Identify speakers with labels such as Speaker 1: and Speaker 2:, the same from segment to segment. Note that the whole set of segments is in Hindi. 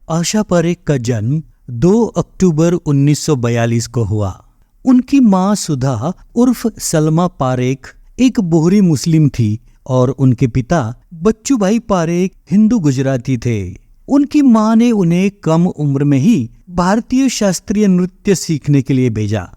Speaker 1: आशा पारेख का जन्म 2 अक्टूबर 1942 को हुआ। उनकी मां सुधा उर्फ सलमा पारेख एक बोहरी मुस्लिम थी और उनके पिता बच्चू भाई पारेख हिंदू गुजराती थे। उनकी मां ने उन्हें कम उम्र में ही भारतीय शास्त्रीय नृत्य सीखने के लिए भेजा।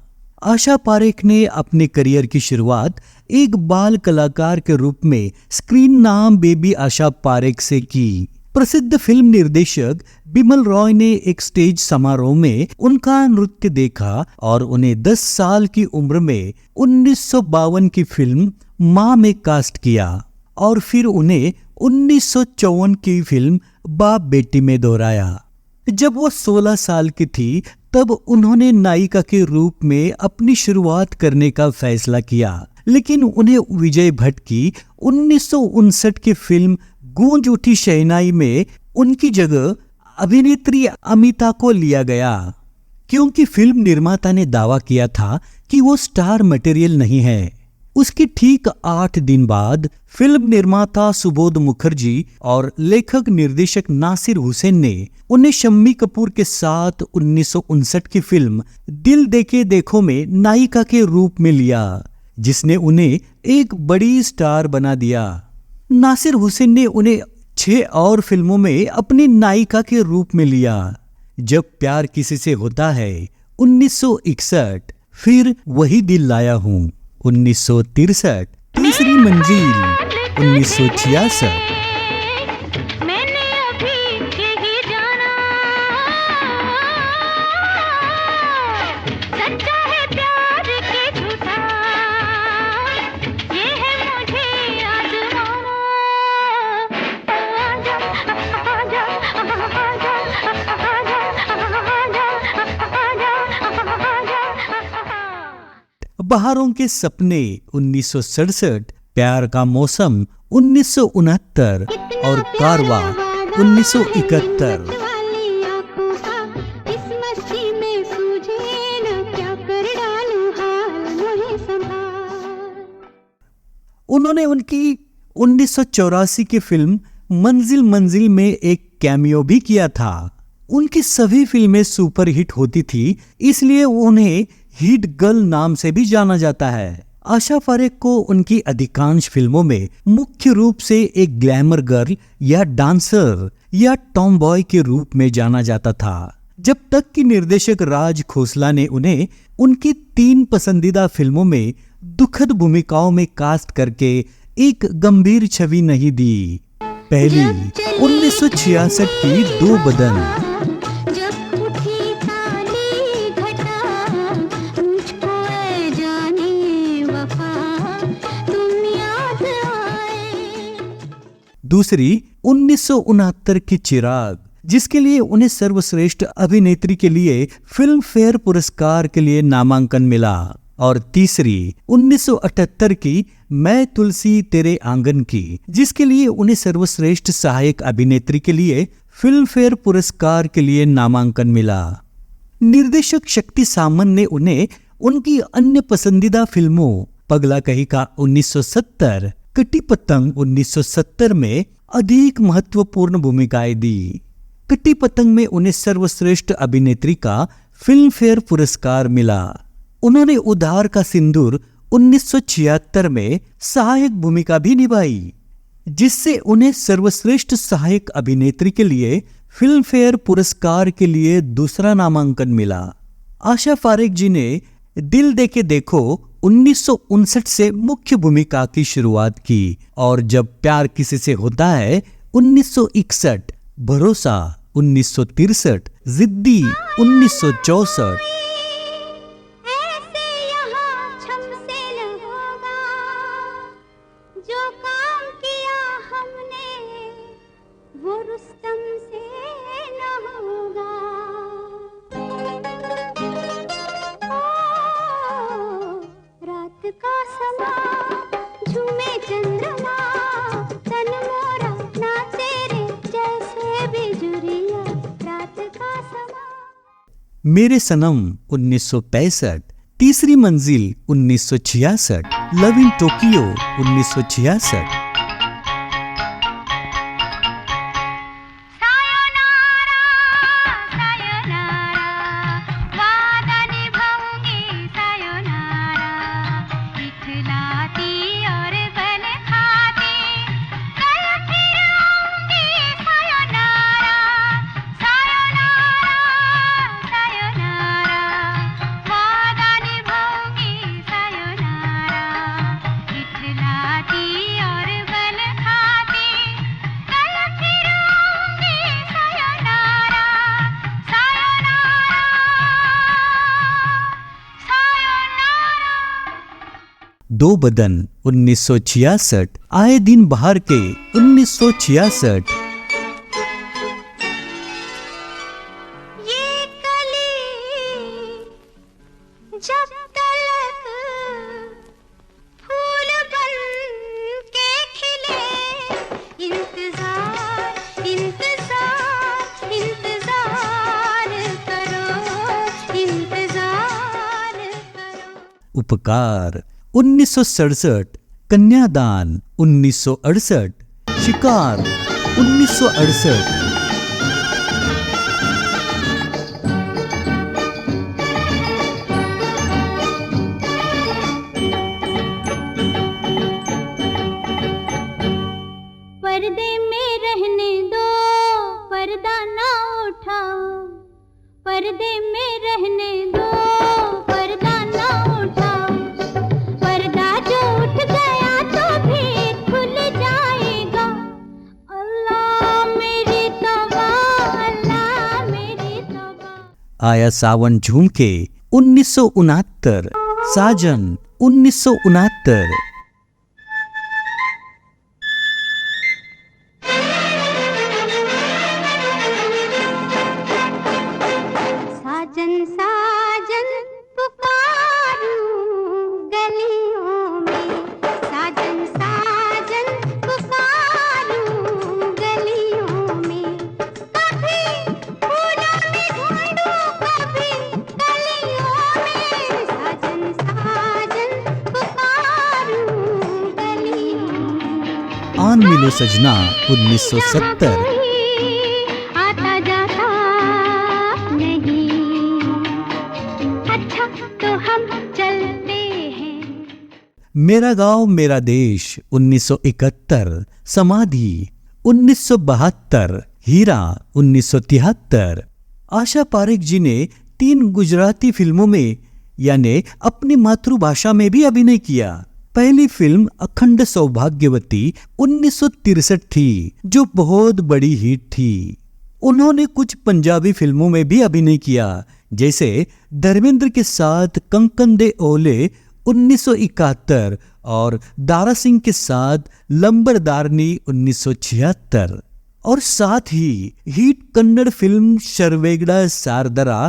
Speaker 1: आशा पारेख ने अपने करियर की शुरुआत एक बाल कलाकार के रूप में स्क्रीन नाम बेबी आशा पारेख से की। प्रसिद्ध फिल्म निर्देशक बिमल रॉय ने एक स्टेज समारोह में उनका नृत्य देखा और उन्हें 10 साल की उम्र में 1952 की फिल्म मां में कास्ट किया और फिर उन्हें 1954 की फिल्म बाप बेटी में दोहराया। जब वो 16 साल की थी तब उन्होंने नायिका के रूप में अपनी शुरुआत करने का फैसला किया, लेकिन उन्हें विजय भट्ट की 1959 की फिल्म गूंज उठी शहनाई में उनकी जगह अभिनेत्री अमिता को लिया गया, क्योंकि फिल्म निर्माता ने दावा किया था कि वो स्टार मटेरियल नहीं है। उसके ठीक 8 दिन बाद फिल्म निर्माता सुबोध मुखर्जी और लेखक निर्देशक नासिर हुसैन ने उन्हें शम्मी कपूर के साथ 1959 की फिल्म दिल देके देखो में नायिका के रूप में लिया, जिसने उन्हें एक बड़ी स्टार बना दिया। नासिर हुसैन ने उन्हें 6 और फिल्मों में अपनी नायिका के रूप में लिया। जब प्यार किसी से होता है 1961, फिर वही दिल लाया हूँ 1963, तीसरी मंजिल 1966। बहारों के सपने 1967, प्यार का मौसम 1969 और कारवा 1971। उन्होंने उनकी 1984 की फिल्म मंजिल मंजिल में एक कैमियो भी किया था। उनकी सभी फिल्में सुपरहिट होती थी, इसलिए उन्हें हिट गर्ल नाम से भी जाना जाता है। आशा पारेख को उनकी अधिकांश फिल्मों में मुख्य रूप से एक ग्लैमर गर्ल या डांसर या टॉम बॉय के रूप में जाना जाता था, जब तक कि निर्देशक राज खोसला ने उन्हें उनकी 3 पसंदीदा फिल्मों में दुखद भूमिकाओं में कास्ट करके एक गंभीर छवि नहीं दी। पहली 1966 की 2 बदन। दूसरी 1969 की चिराग, जिसके लिए उन्हें सर्वश्रेष्ठ अभिनेत्री के लिए फिल्म फेयर पुरस्कार के लिए नामांकन मिला। और तीसरी 1978 की मैं तुलसी तेरे आंगन की, जिसके लिए उन्हें सर्वश्रेष्ठ सहायक अभिनेत्री के लिए फिल्म फेयर पुरस्कार के लिए नामांकन मिला। निर्देशक शक्ति सामन ने उन्हें उनकी अन्य पसंदीदा फिल्मों पगला कही का 1970, कटी पतंग 1970 में अधिक महत्वपूर्ण भूमिकाएं दी। कटी पतंग में उन्हें सर्वश्रेष्ठ अभिनेत्री का फिल्म फेयर पुरस्कार मिला। उन्होंने उधार का सिंदूर 1976 में सहायक भूमिका भी निभाई, जिससे उन्हें सर्वश्रेष्ठ सहायक अभिनेत्री के लिए फिल्म फेयर पुरस्कार के लिए दूसरा नामांकन मिला। आशा पारेख जी ने दिल देके देखो 1959 से मुख्य भूमिका की शुरुआत की और जब प्यार किसी से होता है 1961, भरोसा 1963, जिद्दी 1964। मेरे सनम 1965, तीसरी मंजिल 1966, लव इन टोक्यो 1966। दो बदन 1966, आए दिन बाहर के 1966।
Speaker 2: ये कली जब तलक फूल बन के खिले, इंतजार इंतजार इंतजार करो, इंतजार करो।
Speaker 1: उपकार 1967, कन्यादान 1968, शिकार 1968।
Speaker 2: पर्दे में रहने दो, पर्दा ना उठाओ, पर्दे में रहने दो, पर्दा ना उठाओ, पर्दा जो उठ गया तो भी खुल जाएगा। अल्लाह मेरी तौबा, अल्लाह मेरी तौबा।
Speaker 1: आया सावन झूम के 1969, साजन 1969।
Speaker 2: साजन साजन पुकारूं गलियों में, साजन साजन पुकारूं गलियों में, कभी फूलों में ढूंढूं कभी कलियों में, साजन साजन पुकारूं गलियों में।
Speaker 1: आन मिलो सजना 1970,
Speaker 2: आता जाता नहीं, अच्छा तो हम चलते हैं।
Speaker 1: मेरा गांव मेरा देश 1971, समाधि 1972, हीरा 1973। आशा पारेख जी ने 3 गुजराती फिल्मों में यानी अपनी मातृभाषा में भी अभिनय किया। पहली फिल्म अखंड सौभाग्यवती 1963 थी, जो बहुत बड़ी हिट थी। उन्होंने कुछ पंजाबी फिल्मों में भी अभिनय किया, जैसे धर्मेंद्र के साथ कंकन दे ओले 1971 और दारा सिंह के साथ लंबरदारनी 1976, और साथ ही हिट कन्नड़ फिल्म शर्वेगड़ा सारदरा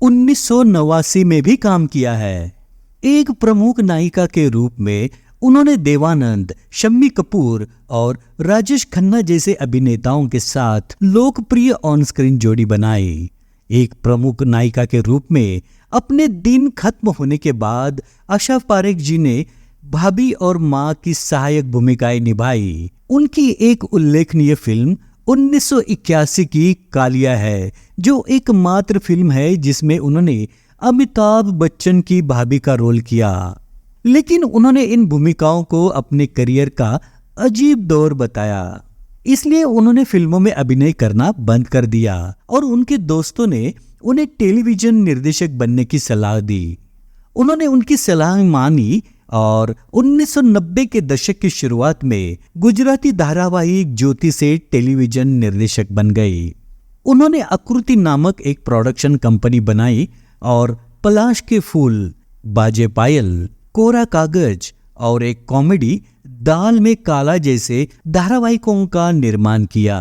Speaker 1: 1989 में भी काम किया है। एक प्रमुख नायिका के रूप में उन्होंने देवानंद, शम्मी कपूर और राजेश खन्ना जैसे अभिनेताओं के साथ लोकप्रिय ऑन स्क्रीन जोड़ी बनाई। एक प्रमुख नायिका के रूप में अपने दिन खत्म होने के बाद आशा पारेख जी ने भाभी और मां की सहायक भूमिकाएं निभाई। उनकी एक उल्लेखनीय फिल्म 1981 की कालिया है, जो एकमात्र फिल्म है जिसमें उन्होंने अमिताभ बच्चन की भाभी का रोल किया। लेकिन उन्होंने इन भूमिकाओं को अपने करियर का अजीब दौर बताया, इसलिए उन्होंने फिल्मों में अभिनय करना बंद कर दिया और उनके दोस्तों ने उन्हें टेलीविजन निर्देशक बनने की सलाह दी। उन्होंने उनकी सलाह मानी और 1990 के दशक की शुरुआत में गुजराती धारावाहिक ज्योति से टेलीविजन निर्देशक बन गई। उन्होंने आकृति नामक एक प्रोडक्शन कंपनी बनाई और पलाश के फूल, बाजे पायल, कोरा कागज और एक कॉमेडी दाल में काला जैसे धारावाहिकों का निर्माण किया।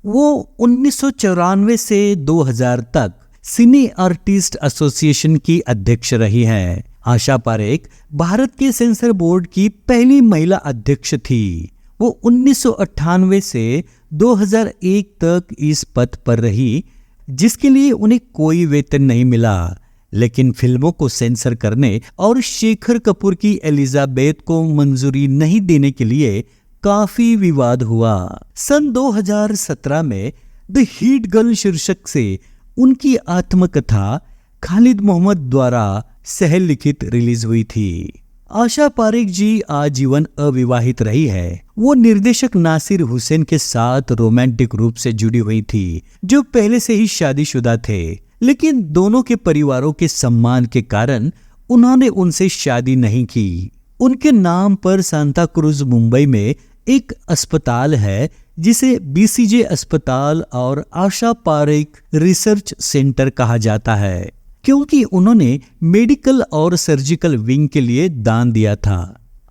Speaker 1: वो 1994 से 2000 तक सिने आर्टिस्ट एसोसिएशन की अध्यक्ष रही हैं। आशा पारेख भारत के सेंसर बोर्ड की पहली महिला अध्यक्ष थी। वो 1998 से 2001 तक इस पद पर रही, जिसके लिए उन्हें कोई वेतन नहीं मिला। लेकिन फिल्मों को सेंसर करने और शेखर कपूर की एलिजाबेथ को मंजूरी नहीं देने के लिए काफी विवाद हुआ। सन 2017 में द हीट गर्ल शीर्षक से उनकी आत्मकथा खालिद मोहम्मद द्वारा सह लिखित रिलीज हुई थी। आशा पारेख जी आजीवन अविवाहित रही है। वो निर्देशक नासिर हुसैन के साथ रोमांटिक रूप से जुड़ी हुई थी, जो पहले से ही शादीशुदा थे, लेकिन दोनों के परिवारों के सम्मान के कारण उन्होंने उनसे शादी नहीं की। उनके नाम पर सांता क्रूज मुंबई में एक अस्पताल है, जिसे बीसीजे अस्पताल और आशा पारेख रिसर्च सेंटर कहा जाता है, क्योंकि उन्होंने मेडिकल और सर्जिकल विंग के लिए दान दिया था।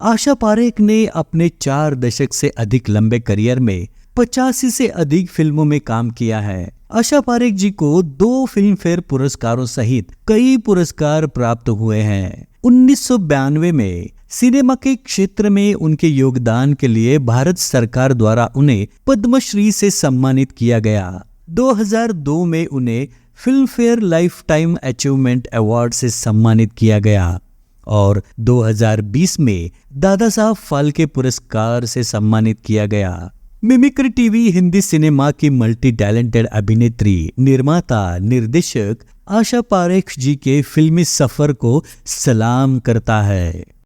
Speaker 1: आशा पारेख ने अपने 4 दशक से अधिक लंबे करियर में 85 से अधिक फिल्मों में काम किया है। आशा पारेख जी को 2 फिल्म फेयर पुरस्कारों सहित कई पुरस्कार प्राप्त हुए हैं। 1992 में सिनेमा के क्षेत्र में उनके योगदान के लिए भारत सरकार द्वारा उन्हें पद्मश्री से सम्मानित किया गया। 2002 में उन्हें film fair life time achievement award से सम्मानित किया गया और 2020 में दादा साहब फाल्के पुरस्कार से सम्मानित किया गया। मिमिक्री टीवी हिंदी सिनेमा की मल्टी टैलेंटेड अभिनेत्री, निर्माता, निर्देशक आशा पारेख जी के फिल्मी सफर को सलाम करता है।